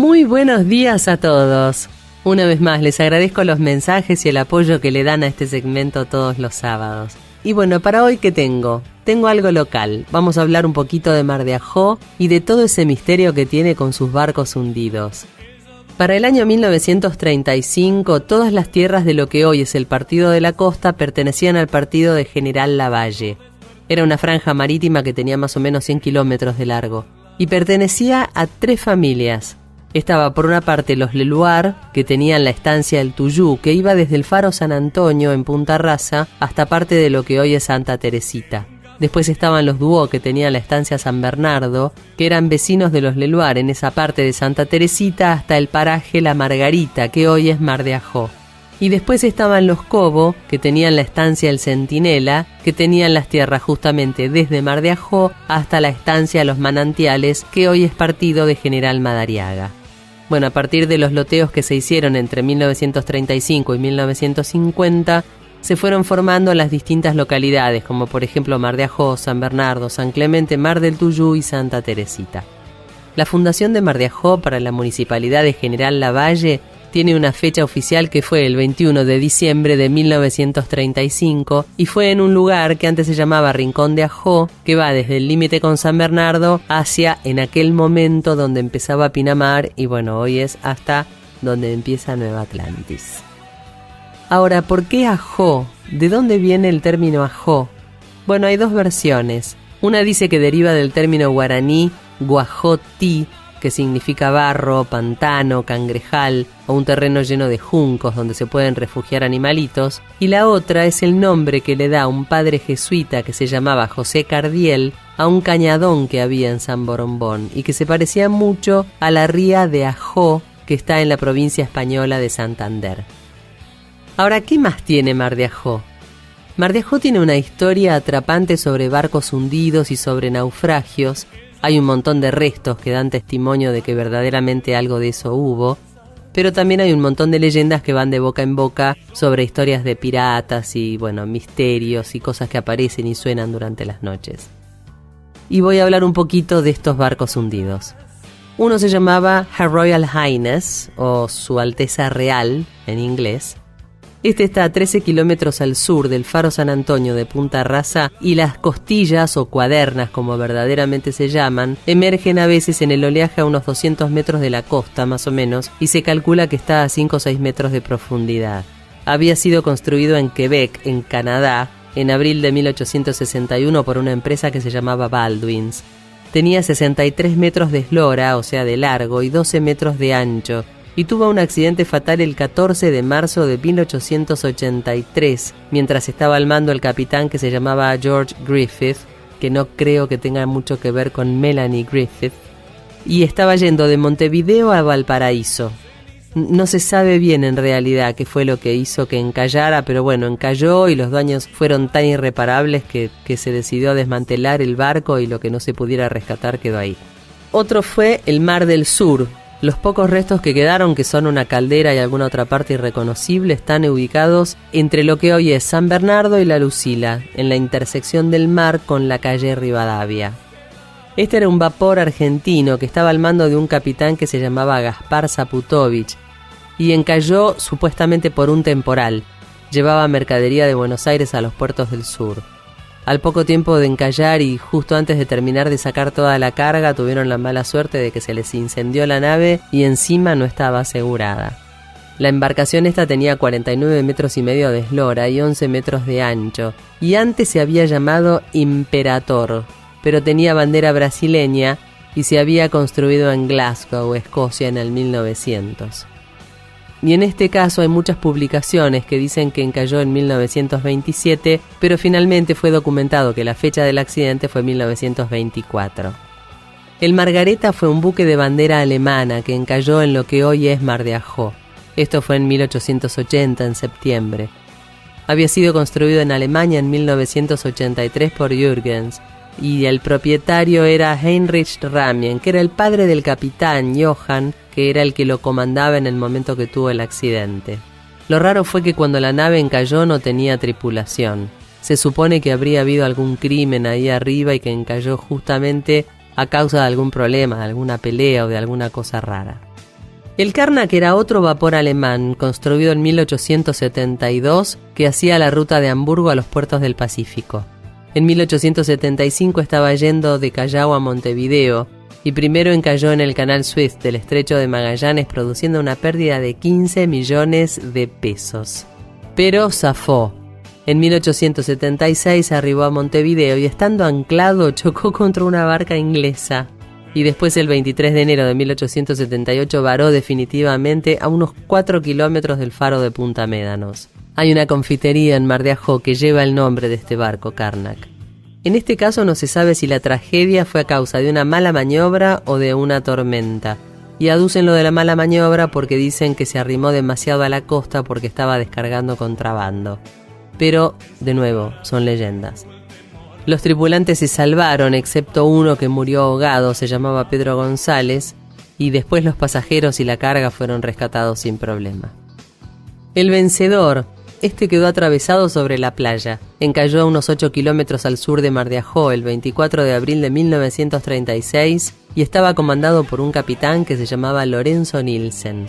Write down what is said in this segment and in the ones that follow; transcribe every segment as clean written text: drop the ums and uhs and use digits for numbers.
Muy buenos días a todos. Una vez más les agradezco los mensajes y el apoyo que le dan a este segmento todos los sábados. Y bueno, para hoy, ¿qué tengo? Tengo algo local. Vamos a hablar un poquito de Mar de Ajó y de todo ese misterio que tiene con sus barcos hundidos. Para el año 1935, todas las tierras de lo que hoy es el Partido de la Costa pertenecían al partido de General Lavalle. Era una franja marítima que tenía más o menos 100 kilómetros de largo y pertenecía a 3 familias. Estaba por una parte los Leluar, que tenían la estancia El Tuyú, que iba desde el faro San Antonio en Punta Rasa hasta parte de lo que hoy es Santa Teresita. Después estaban los Duó, que tenían la estancia San Bernardo, que eran vecinos de los Leluar en esa parte de Santa Teresita hasta el paraje La Margarita, que hoy es Mar de Ajó. Y después estaban los Cobo, que tenían la estancia El Centinela, que tenían las tierras justamente desde Mar de Ajó hasta la estancia Los Manantiales, que hoy es partido de General Madariaga. Bueno, a partir de los loteos que se hicieron entre 1935 y 1950, se fueron formando las distintas localidades, como por ejemplo Mar de Ajó, San Bernardo, San Clemente, Mar del Tuyú y Santa Teresita. La fundación de Mar de Ajó para la Municipalidad de General Lavalle tiene una fecha oficial que fue el 21 de diciembre de 1935 y fue en un lugar que antes se llamaba Rincón de Ajó, que va desde el límite con San Bernardo hacia en aquel momento donde empezaba Pinamar y bueno, hoy es hasta donde empieza Nueva Atlantis. Ahora, ¿por qué Ajó? ¿De dónde viene el término Ajó? Bueno, hay 2 versiones. Una dice que deriva del término guaraní guajoti, que significa barro, pantano, cangrejal o un terreno lleno de juncos donde se pueden refugiar animalitos, y la otra es el nombre que le da un padre jesuita que se llamaba José Cardiel a un cañadón que había en San Borombón y que se parecía mucho a la ría de Ajó que está en la provincia española de Santander. Ahora, ¿qué más tiene Mar de Ajó? Mar de Ajó tiene una historia atrapante sobre barcos hundidos y sobre naufragios. Hay un montón de restos que dan testimonio de que verdaderamente algo de eso hubo, pero también hay un montón de leyendas que van de boca en boca sobre historias de piratas y, bueno, misterios y cosas que aparecen y suenan durante las noches. Y voy a hablar un poquito de estos barcos hundidos. Uno se llamaba Her Royal Highness, o Su Alteza Real, en inglés. Este está a 13 kilómetros al sur del faro San Antonio de Punta Rasa y las costillas o cuadernas, como verdaderamente se llaman, emergen a veces en el oleaje a unos 200 metros de la costa más o menos y se calcula que está a 5 o 6 metros de profundidad. Había sido construido en Quebec, en Canadá, en abril de 1861 por una empresa que se llamaba Baldwins. Tenía 63 metros de eslora, o sea de largo, y 12 metros de ancho, y tuvo un accidente fatal el 14 de marzo de 1883, mientras estaba al mando el capitán que se llamaba George Griffith, que no creo que tenga mucho que ver con Melanie Griffith, y estaba yendo de Montevideo a Valparaíso. No se sabe bien en realidad qué fue lo que hizo que encallara, pero bueno, encalló y los daños fueron tan irreparables que se decidió desmantelar el barco y lo que no se pudiera rescatar quedó ahí. Otro fue el Mar del Sur. Los pocos restos que quedaron, que son una caldera y alguna otra parte irreconocible, están ubicados entre lo que hoy es San Bernardo y La Lucila, en la intersección del mar con la calle Rivadavia. Este era un vapor argentino que estaba al mando de un capitán que se llamaba Gaspar Zaputovich y encalló supuestamente por un temporal. Llevaba mercadería de Buenos Aires a los puertos del sur. Al poco tiempo de encallar y justo antes de terminar de sacar toda la carga, tuvieron la mala suerte de que se les incendió la nave y encima no estaba asegurada. La embarcación esta tenía 49 metros y medio de eslora y 11 metros de ancho, y antes se había llamado Imperator, pero tenía bandera brasileña y se había construido en Glasgow, Escocia, en el 1900. Y en este caso hay muchas publicaciones que dicen que encalló en 1927, pero finalmente fue documentado que la fecha del accidente fue 1924. El Margareta fue un buque de bandera alemana que encalló en lo que hoy es Mar de Ajó. Esto fue en 1880, en septiembre. Había sido construido en Alemania en 1983 por Jürgens, y el propietario era Heinrich Ramien, que era el padre del capitán Johann, que era el que lo comandaba en el momento que tuvo el accidente. Lo raro fue que cuando la nave encalló no tenía tripulación. Se supone que habría habido algún crimen ahí arriba y que encalló justamente a causa de algún problema, de alguna pelea o de alguna cosa rara. El Karnak era otro vapor alemán construido en 1872 que hacía la ruta de Hamburgo a los puertos del Pacífico. En 1875 estaba yendo de Callao a Montevideo y primero encalló en el canal Suez del Estrecho de Magallanes, produciendo una pérdida de 15 millones de pesos. Pero zafó. En 1876 arribó a Montevideo y estando anclado chocó contra una barca inglesa. Y después, el 23 de enero de 1878, varó definitivamente a unos 4 kilómetros del faro de Punta Médanos. Hay una confitería en Mar de Ajó que lleva el nombre de este barco, Karnak. En este caso no se sabe si la tragedia fue a causa de una mala maniobra o de una tormenta. Y aducen lo de la mala maniobra porque dicen que se arrimó demasiado a la costa porque estaba descargando contrabando. Pero, de nuevo, son leyendas. Los tripulantes se salvaron, excepto uno que murió ahogado, se llamaba Pedro González, y después los pasajeros y la carga fueron rescatados sin problema. El vencedor, quedó atravesado sobre la playa. Encalló a unos 8 kilómetros al sur de Mar de Ajó el 24 de abril de 1936 y estaba comandado por un capitán que se llamaba Lorenzo Nielsen.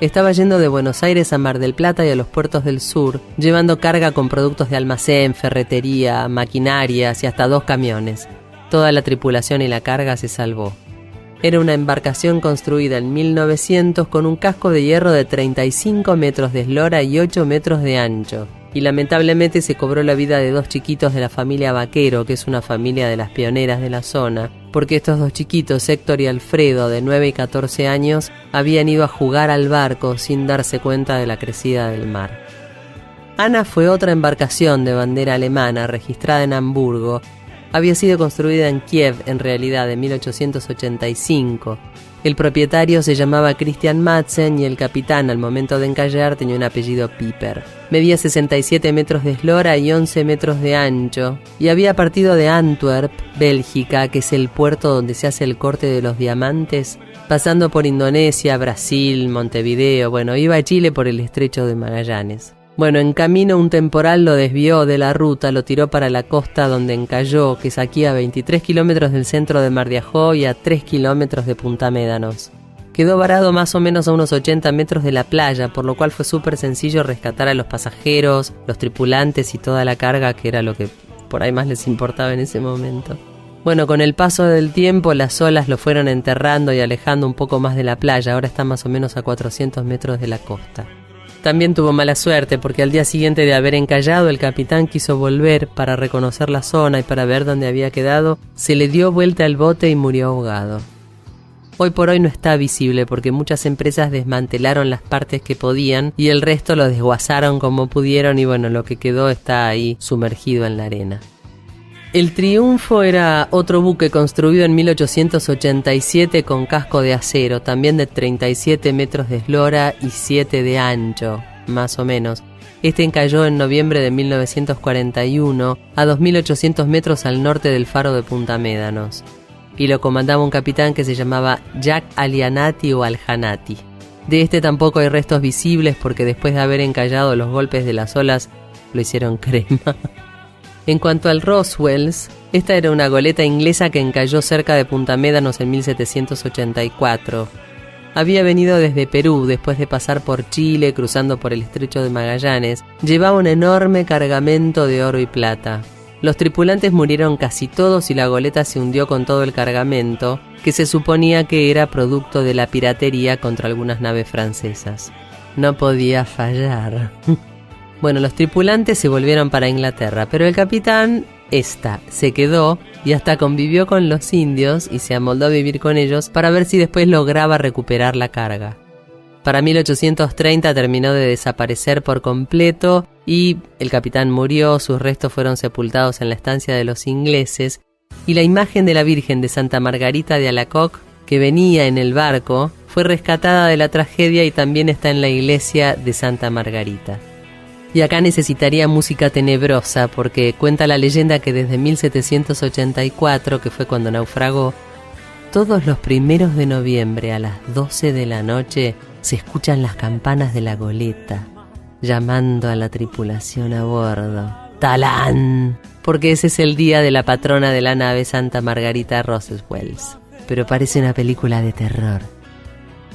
Estaba yendo de Buenos Aires a Mar del Plata y a los puertos del sur, llevando carga con productos de almacén, ferretería, maquinarias y hasta 2 camiones. Toda la tripulación y la carga se salvó. Era una embarcación construida en 1900 con un casco de hierro de 35 metros de eslora y 8 metros de ancho. Y lamentablemente se cobró la vida de 2 chiquitos de la familia Vaquero, que es una familia de las pioneras de la zona, porque estos 2 chiquitos, Héctor y Alfredo, de 9 y 14 años, habían ido a jugar al barco sin darse cuenta de la crecida del mar. Ana fue otra embarcación de bandera alemana registrada en Hamburgo. Había sido construida en Kiev, en realidad, en 1885. El propietario se llamaba Christian Madsen y el capitán, al momento de encallar, tenía un apellido Piper. Medía 67 metros de eslora y 11 metros de ancho y había partido de Antwerp, Bélgica, que es el puerto donde se hace el corte de los diamantes, pasando por Indonesia, Brasil, Montevideo. Iba a Chile por el Estrecho de Magallanes. En camino un temporal lo desvió de la ruta, lo tiró para la costa donde encalló, que es aquí a 23 kilómetros del centro de Mar de Ajó y a 3 kilómetros de Punta Médanos. Quedó varado más o menos a unos 80 metros de la playa, por lo cual fue súper sencillo rescatar a los pasajeros, los tripulantes y toda la carga, que era lo que por ahí más les importaba en ese momento. Con el paso del tiempo las olas lo fueron enterrando y alejando un poco más de la playa, ahora está más o menos a 400 metros de la costa. También tuvo mala suerte porque al día siguiente de haber encallado el capitán quiso volver para reconocer la zona y para ver dónde había quedado, se le dio vuelta el bote y murió ahogado. Hoy por hoy no está visible porque muchas empresas desmantelaron las partes que podían y el resto lo desguazaron como pudieron y lo que quedó está ahí sumergido en la arena. El Triunfo era otro buque construido en 1887 con casco de acero, también de 37 metros de eslora y 7 de ancho, más o menos. Encalló en noviembre de 1941 a 2.800 metros al norte del faro de Punta Médanos. Y lo comandaba un capitán que se llamaba Jack Alianati o Aljanati. De tampoco hay restos visibles porque después de haber encallado los golpes de las olas lo hicieron crema. En cuanto al Roswells, esta era una goleta inglesa que encalló cerca de Punta Médanos en 1784. Había venido desde Perú después de pasar por Chile, cruzando por el Estrecho de Magallanes. Llevaba un enorme cargamento de oro y plata. Los tripulantes murieron casi todos y la goleta se hundió con todo el cargamento, que se suponía que era producto de la piratería contra algunas naves francesas. No podía fallar. Los tripulantes se volvieron para Inglaterra, pero el capitán, se quedó y hasta convivió con los indios y se amoldó a vivir con ellos para ver si después lograba recuperar la carga. Para 1830 terminó de desaparecer por completo y el capitán murió, sus restos fueron sepultados en la estancia de los ingleses y la imagen de la Virgen de Santa Margarita de Alacoque, que venía en el barco, fue rescatada de la tragedia y también está en la iglesia de Santa Margarita. Y acá necesitaría música tenebrosa porque cuenta la leyenda que desde 1784, que fue cuando naufragó, todos los 1 de noviembre a las 12 de la noche se escuchan las campanas de la goleta llamando a la tripulación a bordo. ¡Talán! Porque ese es el día de la patrona de la nave, Santa Margarita Roswells. Pero parece una película de terror.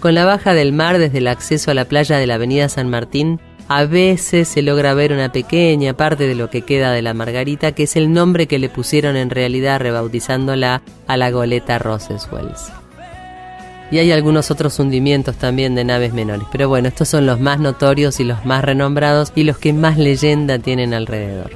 Con la baja del mar desde el acceso a la playa de la avenida San Martín, a veces se logra ver una pequeña parte de lo que queda de la Margarita, que es el nombre que le pusieron en realidad rebautizándola a la goleta Roswells. Y hay algunos otros hundimientos también de naves menores, pero bueno, estos son los más notorios y los más renombrados y los que más leyenda tienen alrededor.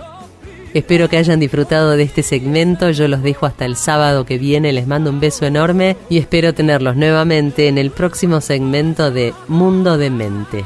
Espero que hayan disfrutado de este segmento, yo los dejo hasta el sábado que viene, les mando un beso enorme y espero tenerlos nuevamente en el próximo segmento de Mundo de Mente.